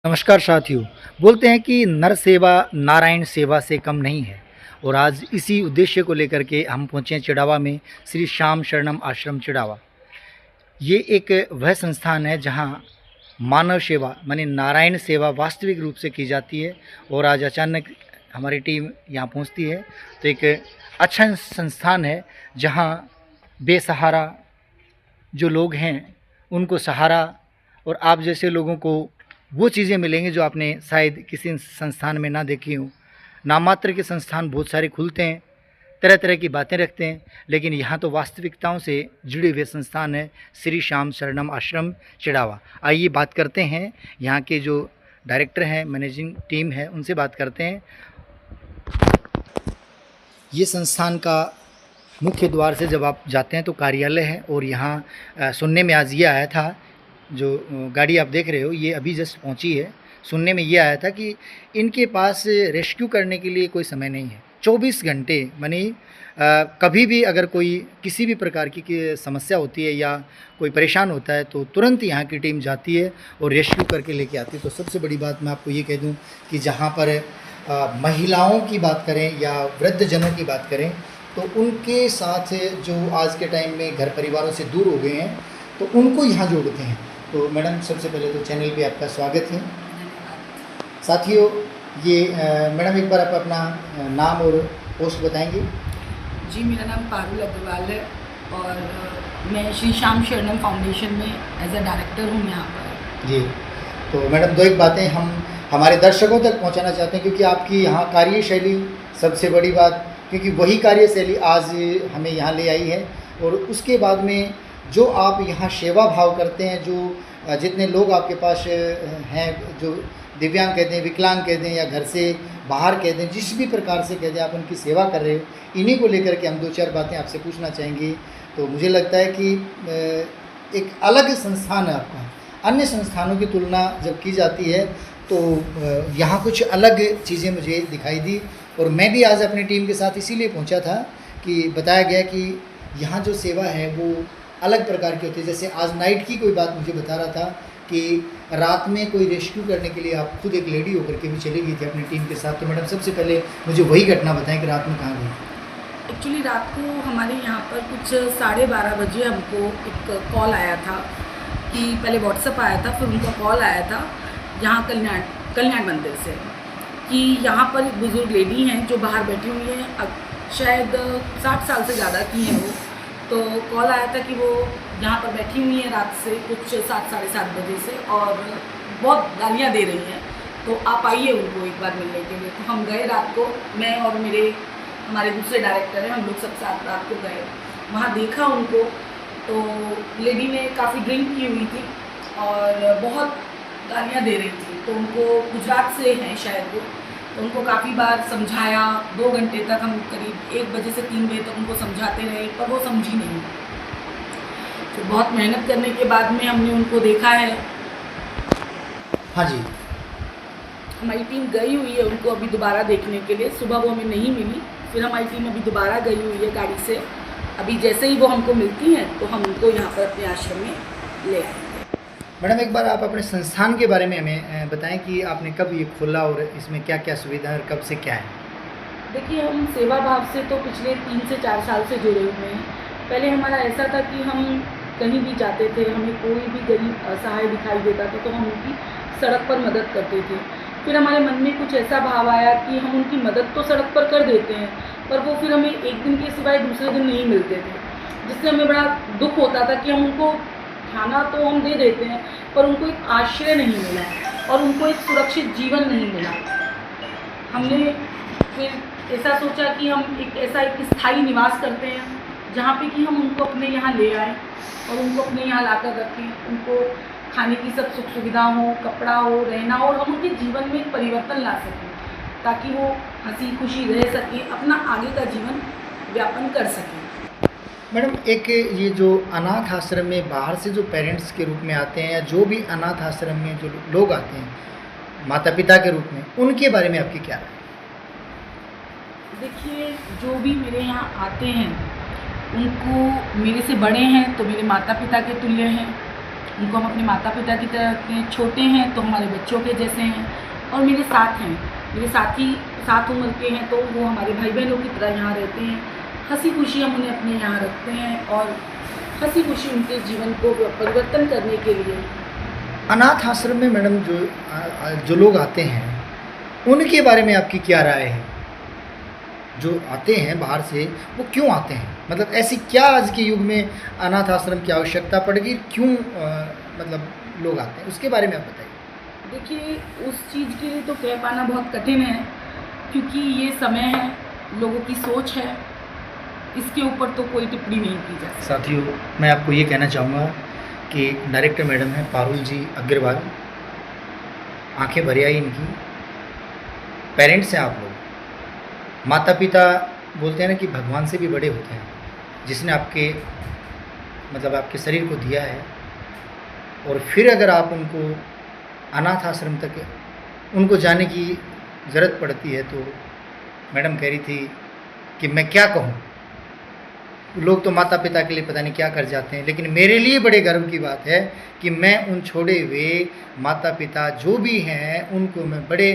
नमस्कार साथियों। बोलते हैं कि नर सेवा नारायण सेवा से कम नहीं है और आज इसी उद्देश्य को लेकर के हम पहुँचे हैं चिड़ावा में, श्री श्याम शरणम आश्रम चिड़ावा। ये एक वह संस्थान है जहाँ मानव सेवा माने नारायण सेवा वास्तविक रूप से की जाती है और आज अचानक हमारी टीम यहाँ पहुँचती है तो एक अच्छा संस्थान है जहाँ बेसहारा जो लोग हैं उनको सहारा और आप जैसे लोगों को वो चीज़ें मिलेंगी जो आपने शायद किसी संस्थान में ना देखी हो। नामात्र के संस्थान बहुत सारे खुलते हैं, तरह तरह की बातें रखते हैं, लेकिन यहाँ तो वास्तविकताओं से जुड़े हुए संस्थान है श्री श्याम शरणम आश्रम चिड़ावा। आइए बात करते हैं यहाँ के जो डायरेक्टर हैं, मैनेजिंग टीम है, उनसे बात करते हैं। ये संस्थान का मुख्य द्वार से जब आप जाते हैं तो कार्यालय है और यहाँ सुनने में आज ये आया था, जो गाड़ी आप देख रहे हो ये अभी जस्ट पहुंची है। सुनने में ये आया था कि इनके पास रेस्क्यू करने के लिए कोई समय नहीं है। 24 घंटे मानी कभी भी अगर कोई किसी भी प्रकार की समस्या होती है या कोई परेशान होता है तो तुरंत यहाँ की टीम जाती है और रेस्क्यू करके लेके आती है। तो सबसे बड़ी बात मैं आपको ये कह दूँ कि जहाँ पर महिलाओं की बात करें या वृद्धजनों की बात करें तो उनके साथ जो आज के टाइम में घर परिवारों से दूर हो गए हैं तो उनको यहाँ जोड़ते हैं। तो मैडम सबसे पहले तो चैनल पे आपका स्वागत है। साथियों ये मैडम एक बार आप अपना नाम और पोस्ट बताएंगे। जी, मेरा नाम पारुल अग्रवाल है और मैं श्री श्याम शरणम फाउंडेशन में एज अ डायरेक्टर हूँ यहाँ पर। जी तो मैडम दो एक बातें हम हमारे दर्शकों तक पहुँचाना चाहते हैं, क्योंकि आपकी यहाँ कार्यशैली सबसे बड़ी बात, क्योंकि वही कार्यशैली आज हमें यहाँ ले आई है और उसके बाद में जो आप यहाँ सेवा भाव करते हैं, जो जितने लोग आपके पास हैं, जो दिव्यांग कह दें, विकलांग कह दें या घर से बाहर कह दें, जिस भी प्रकार से कह दें, आप उनकी सेवा कर रहे हो, इन्हीं को लेकर के हम दो चार बातें आपसे पूछना चाहेंगे। तो मुझे लगता है कि एक अलग संस्थान है आपका, अन्य संस्थानों की तुलना जब की जाती है तो यहाँ कुछ अलग चीज़ें मुझे दिखाई दी और मैं भी आज अपनी टीम के साथ इसीलिए पहुँचा था कि बताया गया कि यहाँ जो सेवा है वो अलग प्रकार की होती है। जैसे आज नाइट की कोई बात मुझे बता रहा था कि रात में कोई रेस्क्यू करने के लिए आप खुद एक लेडी होकर के भी चली गई थी अपनी टीम के साथ। तो मैडम सबसे पहले मुझे वही घटना बताएं कि रात में कहाँ गई। एक्चुअली रात को हमारे यहाँ पर कुछ 12:30 बजे हमको एक कॉल आया था कि पहले व्हाट्सअप आया था, फिर उनका कॉल आया था यहाँ कल्याण मंदिर से कि यहाँ पर एक बुज़ुर्ग लेडी हैं जो बाहर बैठी हुई हैं, शायद 60 साल से ज़्यादा की हैं वो। तो कॉल आया था कि वो यहाँ पर बैठी हुई हैं रात से कुछ 7 साढ़े 7 बजे से और बहुत गालियाँ दे रही हैं, तो आप आइए उनको एक बार मिलने के लिए। तो हम गए रात को, मैं और हमारे दूसरे डायरेक्टर हैं, हम लोग सब साथ रात को गए, वहाँ देखा उनको। तो लेडी ने काफ़ी ड्रिंक की हुई थी और बहुत गालियाँ दे रही थी। तो उनको गुजरात से हैं शायद वो, तो उनको काफ़ी बार समझाया, 2 घंटे तक हम करीब 1 बजे से 3 बजे तक उनको समझाते रहे पर वो समझी नहीं। तो बहुत मेहनत करने के बाद में हमने उनको देखा है। हाँ जी, हमारी टीम गई हुई है उनको अभी दोबारा देखने के लिए। सुबह वो हमें नहीं मिली, फिर हमारी टीम अभी दोबारा गई हुई है गाड़ी से। अभी जैसे ही वो हमको मिलती हैं तो हम उनको यहाँ पर अपने आश्रम में ले आएंगे। मैडम एक बार आप अपने संस्थान के बारे में हमें बताएं कि आपने कब ये खोला और इसमें क्या क्या सुविधा है और कब से क्या है। देखिए, हम सेवा भाव से तो पिछले 3 से 4 साल से जुड़े हुए हैं। पहले हमारा ऐसा था कि हम कहीं भी जाते थे, हमें कोई भी गरीब असहाय दिखाई देता था तो हम उनकी सड़क पर मदद करते थे। फिर हमारे मन में कुछ ऐसा भाव आया कि हम उनकी मदद तो सड़क पर कर देते हैं पर वो फिर हमें एक दिन के सिवाय दूसरे दिन नहीं मिलते थे, जिससे हमें बड़ा दुख होता था कि हम उनको खाना तो हम दे देते हैं पर उनको एक आश्रय नहीं मिला और उनको एक सुरक्षित जीवन नहीं मिला। हमने फिर ऐसा सोचा कि हम एक स्थायी निवास करते हैं जहाँ पे कि हम उनको अपने यहाँ ले आएँ और उनको अपने यहाँ लाकर रखें, उनको खाने की सब सुख सुविधा हो, कपड़ा हो, रहना हो और हम उनके जीवन में एक परिवर्तन ला सकें ताकि वो हंसी खुशी रह सकें, अपना आगे का जीवन व्यापन कर सकें। मैडम एक ये जो अनाथ आश्रम में बाहर से जो पेरेंट्स के रूप में आते हैं या जो भी अनाथ आश्रम में जो लोग आते हैं माता पिता के रूप में, उनके बारे में आपकी क्या राय है? देखिए, जो भी मेरे यहाँ आते हैं उनको मेरे से बड़े हैं तो मेरे माता पिता के तुल्य हैं उनको हम अपने माता पिता की तरह रखते हैं। छोटे हैं तो हमारे बच्चों के जैसे हैं, और मेरे साथ हैं, मेरे साथी साथ उम्र के हैं, तो वो हमारे भाई बहनों की तरह यहाँ रहते हैं। हंसी खुशी हम उन्हें अपने यहाँ रखते हैं, और हंसी खुशी उनके जीवन को परिवर्तन करने के लिए। अनाथ आश्रम में मैडम जो लोग आते हैं उनके बारे में आपकी क्या राय है? जो आते हैं बाहर से वो क्यों आते हैं? मतलब ऐसी क्या आज के युग में अनाथ आश्रम की आवश्यकता पड़ेगी, क्यों मतलब लोग आते हैं, उसके बारे में आप बताइए। देखिए, उस चीज़ के लिए तो कह पाना बहुत कठिन है, क्योंकि ये समय है, लोगों की सोच है, इसके ऊपर तो कोई टिप्पणी नहीं की जा सकती। साथियों, मैं आपको ये कहना चाहूँगा कि डायरेक्टर मैडम हैं पारुल जी अग्रवाल, आंखें भरी आई इनकी। पेरेंट्स हैं आप लोग, माता पिता बोलते हैं ना कि भगवान से भी बड़े होते हैं, जिसने आपके मतलब आपके शरीर को दिया है, और फिर अगर आप उनको अनाथ आश्रम तक उनको जाने की ज़रूरत पड़ती है, तो मैडम कह रही थी कि मैं क्या कहूँ, लोग तो माता पिता के लिए पता नहीं क्या कर जाते हैं, लेकिन मेरे लिए बड़े गर्व की बात है कि मैं उन छोड़े हुए माता पिता जो भी हैं उनको मैं बड़े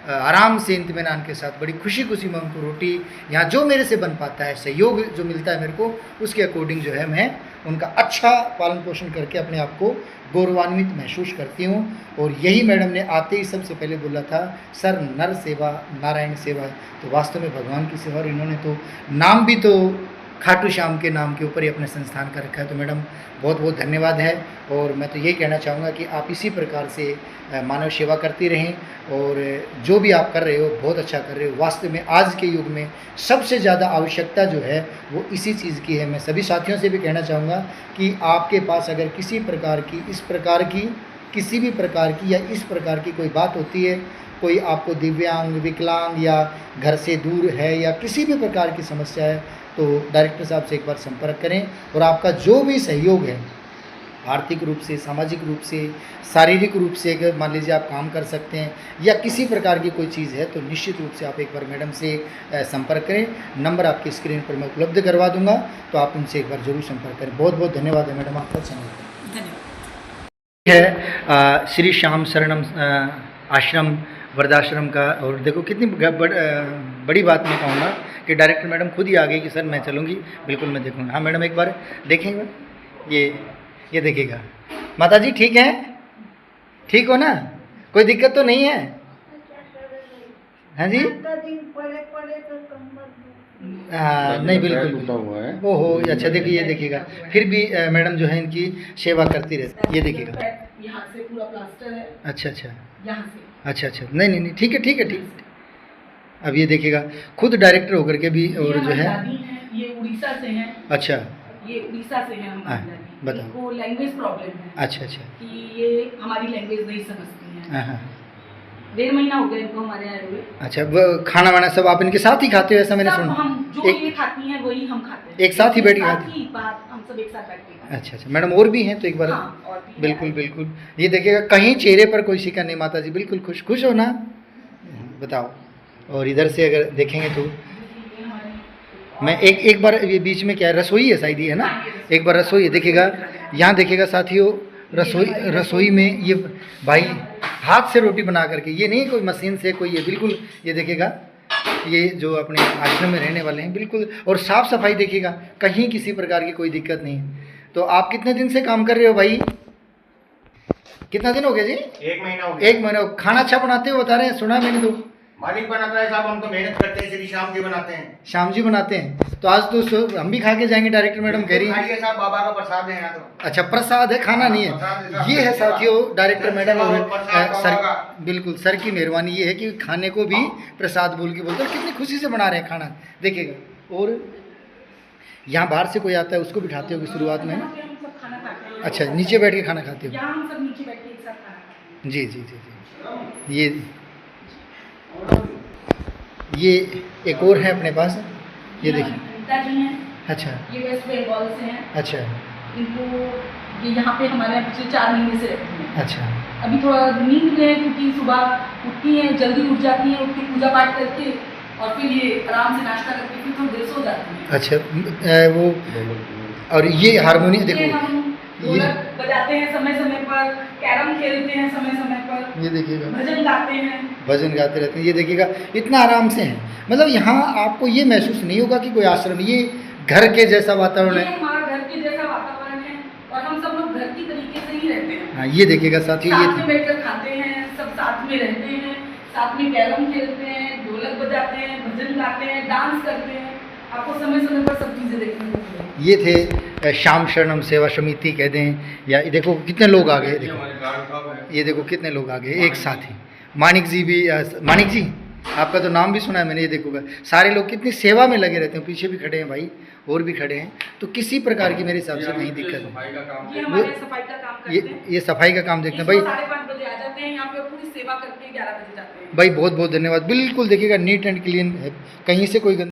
आराम से इत्मीनान के साथ बड़ी खुशी खुशी मैं उनको रोटी यहाँ जो मेरे से बन पाता है, सहयोग जो मिलता है मेरे को, उसके अकॉर्डिंग जो है मैं उनका अच्छा पालन पोषण करके अपने आप को गौरवान्वित महसूस करती हूँ। और यही मैडम ने आते ही सबसे पहले बोला था, सर नर सेवा नारायण सेवा, तो वास्तव में भगवान की सेवा। और इन्होंने तो नाम भी तो खाटू श्याम के नाम के ऊपर ही अपने संस्थान का रखा है, तो मैडम बहुत बहुत धन्यवाद है। और मैं तो यही कहना चाहूँगा कि आप इसी प्रकार से मानव सेवा करती रहें, और जो भी आप कर रहे हो बहुत अच्छा कर रहे हो। वास्तव में आज के युग में सबसे ज़्यादा आवश्यकता जो है वो इसी चीज़ की है। मैं सभी साथियों से भी कहना चाहूँगा कि आपके पास अगर किसी प्रकार की इस प्रकार की किसी भी प्रकार की या इस प्रकार की कोई बात होती है, कोई आपको दिव्यांग विकलांग या घर से दूर है या किसी भी प्रकार की समस्या है, तो डायरेक्टर साहब से एक बार संपर्क करें। और आपका जो भी सहयोग है, आर्थिक रूप से, सामाजिक रूप से, शारीरिक रूप से, अगर मान लीजिए आप काम कर सकते हैं या किसी प्रकार की कोई चीज़ है, तो निश्चित रूप से आप एक बार मैडम से संपर्क करें। नंबर आपकी स्क्रीन पर मैं उपलब्ध करवा दूंगा, तो आप उनसे एक बार जरूर संपर्क करें। बहुत बहुत धन्यवाद है मैडम आपका समय है। श्री श्याम शरणम आश्रम वृद्धाश्रम का, और देखो कितनी बड़ी बात मैं कहूँगा कि डायरेक्टर मैडम खुद ही आ गई कि सर मैं चलूँगी, बिल्कुल मैं देखूँगा। हाँ मैडम, एक बार देखेंगे, ये देखिएगा। माता जी ठीक हैं? ठीक हो ना? कोई दिक्कत तो नहीं है? हाँ जी, हाँ नहीं बिल्कुल। ओहो अच्छा, देखिए ये देखिएगा, फिर भी मैडम जो है इनकी सेवा करती रहती है। ये देखिएगा, यहाँ से पूरा प्लास्टर है। अच्छा अच्छा, यहाँ से अच्छा अच्छा, नहीं ठीक है ठीक है ठीक। अब ये देखिएगा, खुद डायरेक्टर होकर के भी, और जो है ये उड़ीसा से हैं। अच्छा, ये उड़ीसा से हैं हमारी दादी। बताओ। इनको लैंग्वेज प्रॉब्लम है। अच्छा अच्छा, कि ये हमारी लैंग्वेज नहीं समझती हैं। हाँ हाँ, 1.5 महीना हो गया इनको हमारे आए हुए। अच्छा, वो खाना वाना सब आप इनके साथ ही खाते हो, ऐसा मैंने सुना? हम जो ये खाती हैं वही हम खाते हैं। एक साथ ही बैठ के खाते हैं? हम सब एक साथ बैठ के खाते हैं। अच्छा अच्छा मैडम, और भी हैं तो एक बार। हाँ, और भी बिल्कुल हैं। बिल्कुल, ये देखिएगा कहीं चेहरे पर कोई शिकन नहीं। माता जी बिल्कुल खुश हो ना? बताओ। और इधर से अगर देखेंगे तो मैं एक बार, ये बीच में क्या है, रसोई है शायद, ये है ना? एक बार रसोई है, देखिएगा यहाँ देखिएगा साथियों, रसोई में ये भाई हाथ से रोटी बना करके, ये नहीं कोई मशीन से कोई, ये बिल्कुल ये देखिएगा, ये जो अपने आश्रम में रहने वाले हैं बिल्कुल। और साफ़ सफाई देखिएगा, कहीं किसी प्रकार की कोई दिक्कत नहीं है। तो आप कितने दिन से काम कर रहे हो भाई? कितना दिन हो गया जी? 1 महीना हो गया। 1 महीना। खाना अच्छा बनाते हो बता रहे हैं, सुना मैंने तो। मालिक बनाता है साहब, हम तो मेहनत करते हैं, श्री श्याम जी बनाते हैं। श्याम जी बनाते हैं, तो आज तो हम भी खा के जाएंगे। डायरेक्टर मैडम कह रही हैं। खाइए साहब, बाबा का प्रसाद है यहाँ तो। अच्छा, प्रसाद है, खाना नहीं है। ये है साथियों डायरेक्टर मैडम और सर, बिल्कुल सर की मेहरबानी ये है कि खाने को भी प्रसाद बोल के बोलते हैं। कितनी खुशी से बना रहे हैं खाना, देखिएगा। और यहाँ बाहर से कोई आता है उसको बिठाते हो शुरुआत में? अच्छा, नीचे बैठ के खाना खाते हो? यहाँ हम सब नीचे बैठ के एक साथ खाना खाते हैं। जी जी जी जी। ये एक और है अपने पास, ये देखिए। अनीता जी हैं। अच्छा, ये वेस्ट बंगाल से हैं। अच्छा इनको ये यहाँ पे हमारे यहाँ पिछले 4 महीने से रहती हैं। अच्छा, अभी थोड़ा नींद में है, क्योंकि सुबह उठती हैं, जल्दी उठ जाती हैं, उठ के पूजा पाठ करके और फिर ये आराम से नाश्ता करके फिर थोड़ी देर सो जाती हैं। अच्छा वो, और ये हारमोनियम देखो, ढोलक बजाते हैं समय समय पर, कैरम खेलते हैं समय समय पर, ये देखिएगा भजन गाते हैं। भजन गाते रहते हैं, ये देखिएगा इतना आराम से है। मतलब यहाँ आपको ये महसूस नहीं होगा कि कोई आश्रम, ये घर के जैसा वातावरण ये है। हमारा घर के जैसा वातावरण है और हम सब लोग घर की तरीके से ही रहते हैं। हाँ ये देखिएगा साथियों, साथ में ये बैठकर खाते हैं, सब साथ में रहते हैं, साथ में कैरम खेलते हैं, ढोलक बजाते हैं, भजन गाते हैं, डांस करते हैं। आपको समय समय पर सब चीज़ें देखने को मिलेंगी। ये थे श्याम शरणम सेवा समिति कहते हैं, या ये देखो कितने लोग आ गए, देखो ये देखो कितने लोग आ गए एक साथ ही। मानिक जी भी, मानिक जी आपका तो नाम भी सुना है मैंने, ये देखो सारे लोग कितनी सेवा में लगे रहते हैं। पीछे भी खड़े हैं भाई, और भी खड़े हैं, तो किसी प्रकार की मेरे हिसाब से कहीं दिक्कत नहीं। ये हमारे सफाई का काम करते हैं। ये सफाई का काम देखते हैं भाई। 5:30 बजे आ जाते हैं यहाँ पे, पूरी सेवा करके 11 बजे जाते हैं। भाई बहुत बहुत धन्यवाद। बिल्कुल देखिएगा नीट एंड क्लीन है, कहीं से कोई